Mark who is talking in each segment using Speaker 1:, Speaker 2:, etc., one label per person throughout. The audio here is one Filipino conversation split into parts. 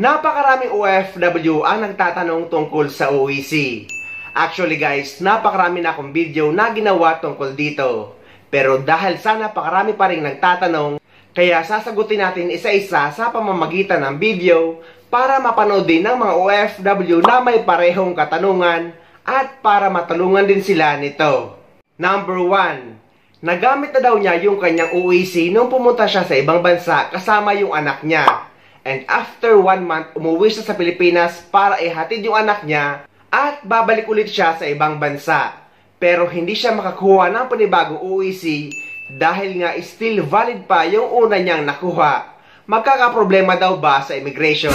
Speaker 1: Napakaraming OFW ang nagtatanong tungkol sa OEC. Actually guys, napakarami na akong video na ginawa tungkol dito. Pero dahil sa napakarami pa rin nagtatanong, kaya sasagutin natin isa-isa sa pamamagitan ng video para mapanood din ng mga OFW na may parehong katanungan at para matulungan din sila nito. Number 1. Nagamit na daw niya yung kanyang OEC nung pumunta siya sa ibang bansa kasama yung anak niya. And after 1 month, umuwi siya sa Pilipinas para ihatid yung anak niya at babalik ulit siya sa ibang bansa. Pero hindi siya makakuha ng panibagong OEC dahil nga still valid pa yung una niyang nakuha. Magkakaproblema daw ba sa immigration?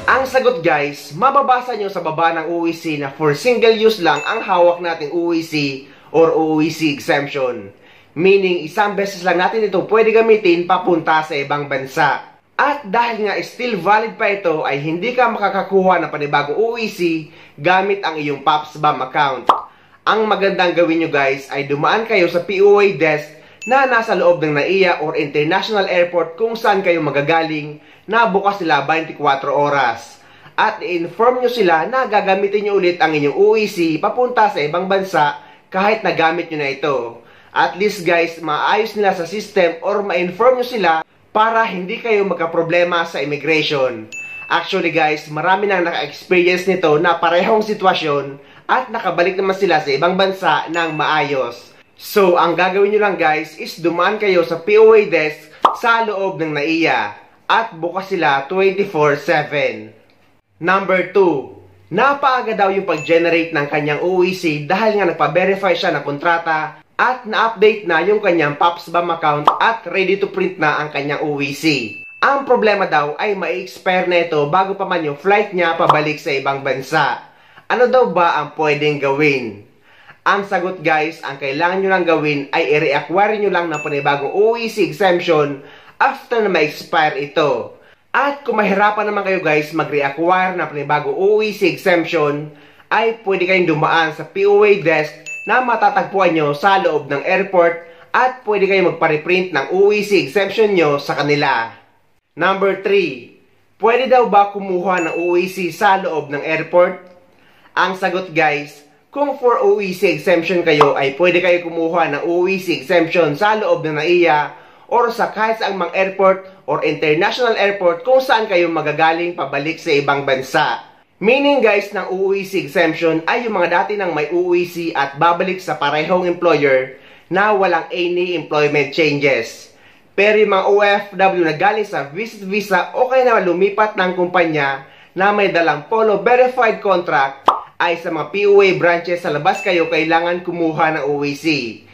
Speaker 1: Ang sagot guys, mababasa nyo sa baba ng OEC na for single use lang ang hawak nating OEC or OEC exemption. Meaning, isang beses lang natin ito pwede gamitin papunta sa ibang bansa. At dahil nga still valid pa ito, ay hindi ka makakakuha ng panibagong OEC gamit ang iyong POPSBAM account. Ang magandang gawin nyo guys ay dumaan kayo sa POA desk na nasa loob ng NAIA or International Airport kung saan kayo magagaling na bukas sila 24 oras. At i-inform nyo sila na gagamitin nyo ulit ang inyong OEC papunta sa ibang bansa kahit nagamit nyo na ito. At least guys, maayos nila sa system or ma-inform nyo sila para hindi kayo magkaproblema sa immigration. Actually guys, marami nang naka-experience nito na parehong sitwasyon at nakabalik naman sila sa ibang bansa ng maayos. So, ang gagawin nyo lang guys is dumaan kayo sa POA desk sa loob ng NAIA at bukas sila 24/7. Number 2. Napaaga daw yung pag-generate ng kanyang OEC dahil nga nagpa-verify siya ng kontrata at na-update na yung kanyang POPSBAM account at ready to print na ang kanyang OEC. Ang problema daw ay ma-expire na ito bago pa man yung flight niya pabalik sa ibang bansa. Ano daw ba ang pwedeng gawin? Ang sagot guys, ang kailangan nyo lang gawin ay i-reacquire nyo lang ng panibagong OEC exemption after na ma-expire ito. At kung mahirapan naman kayo guys mag-reacquire ng panibagong OEC exemption, ay pwede kayong dumaan sa POA desk na matatagpuan nyo sa loob ng airport at pwede kayong magpa-reprint ng OEC exemption nyo sa kanila. Number 3. Pwede daw ba kumuha ng OEC sa loob ng airport? Ang sagot guys, kung for OEC exemption kayo ay pwede kayo kumuha ng OEC exemption sa loob ng NAIA or sa kahit saang mang airport or international airport kung saan kayo magagaling pabalik sa ibang bansa. Meaning guys ng OEC exemption ay yung mga dati nang may OEC at babalik sa parehong employer na walang any employment changes. Pero yung mga OFW na galing sa visit visa o kaya na lumipat ng kumpanya na may dalang Polo verified contract ay sa mga POA branches sa labas kayo kailangan kumuha ng OEC.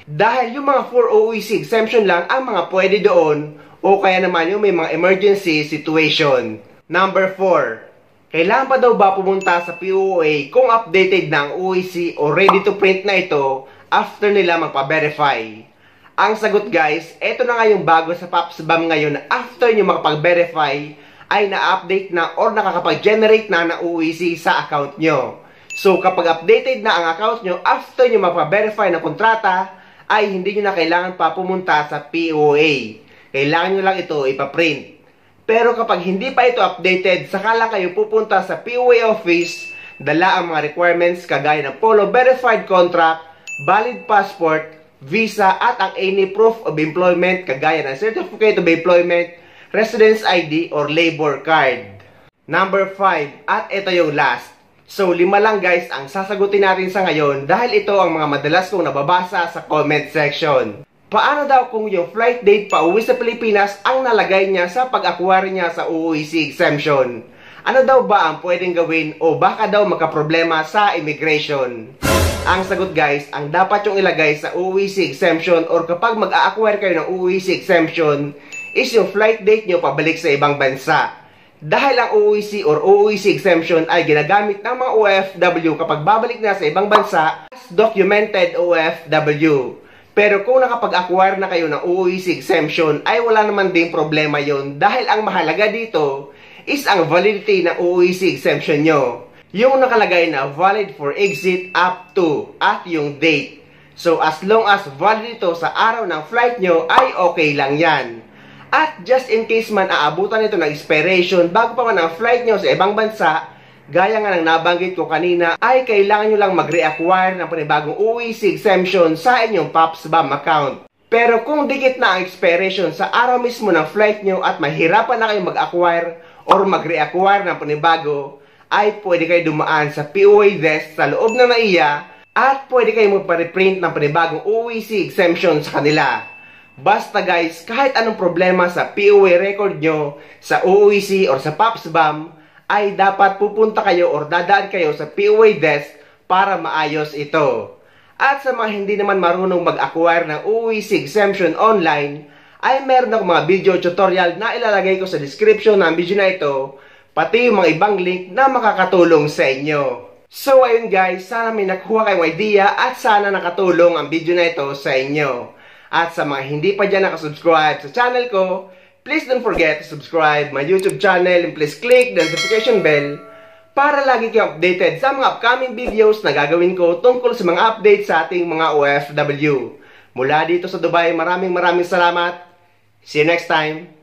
Speaker 1: Dahil yung mga for OEC exemption lang ang mga pwede doon o kaya naman yung may mga emergency situation. Number 4. Kailangan pa daw ba pumunta sa POA kung updated na ang OEC o ready to print na ito after nila magpa-verify? Ang sagot guys, eto na nga yung bago sa POPSBAM ngayon na after nyo makapag-verify ay na-update na or nakakapag-generate na ng OEC sa account nyo. So kapag updated na ang account nyo after nyo magpa-verify ng kontrata, ay hindi nyo na kailangan pa pumunta sa POA. Kailangan nyo lang ito ipaprint. Pero kapag hindi pa ito updated, saka lang kayo pupunta sa POA office, dala ang mga requirements kagaya ng Polo verified contract, valid passport, visa at ang any proof of employment kagaya ng certificate of employment, residence ID or labor card. Number 5, at ito yung last. So 5 lang guys ang sasagutin natin sa ngayon dahil ito ang mga madalas kong nababasa sa comment section. Paano daw kung yung flight date pa uwi sa Pilipinas ang nalagay niya sa pag-acquire niya sa OEC exemption? Ano daw ba ang pwedeng gawin o baka daw magkaproblema sa immigration? Ang sagot guys, ang dapat yung ilagay sa OEC exemption or kapag mag-a-acquire kayo ng OEC exemption is yung flight date nyo pabalik sa ibang bansa. Dahil ang OEC or OEC exemption ay ginagamit ng mga OFW kapag babalik na sa ibang bansa as documented OFW. Pero kung nakapag-acquire na kayo ng OEC exemption ay wala naman ding problema yon dahil ang mahalaga dito is ang validity ng OEC exemption nyo. Yung nakalagay na valid for exit up to at yung date. So as long as valid ito sa araw ng flight nyo ay okay lang yan. At just in case man aabutan nito ng expiration bago pa man ang flight nyo sa ibang bansa, gaya nga ng nabanggit ko kanina, ay kailangan nyo lang mag-reacquire ng panibagong OEC exemption sa inyong POPSBAM account. Pero kung dikit na ang expiration sa araw mismo ng flight nyo at mahirapan na kayong mag-acquire or mag-reacquire ng panibago, ay pwede kayo dumaan sa POA desk sa loob ng NAIA at pwede kayo magpa-reprint ng panibagong OEC exemption sa kanila. Basta guys, kahit anong problema sa POA record nyo, sa OEC or sa POPSBAM, ay dapat pupunta kayo or dadaan kayo sa POA desk para maayos ito. At sa mga hindi naman marunong mag-acquire ng OEC exemption online, ay meron akong mga video tutorial na ilalagay ko sa description ng video na ito, pati yung mga ibang link na makakatulong sa inyo. So ayun guys, sana may nakuha kayong idea at sana nakatulong ang video na ito sa inyo. At sa mga hindi pa dyan nakasubscribe sa channel ko, please don't forget to subscribe my YouTube channel and please click the notification bell para lagi kayong updated sa mga upcoming videos na gagawin ko tungkol sa mga updates sa ating mga OFW. Mula dito sa Dubai, maraming salamat. See you next time.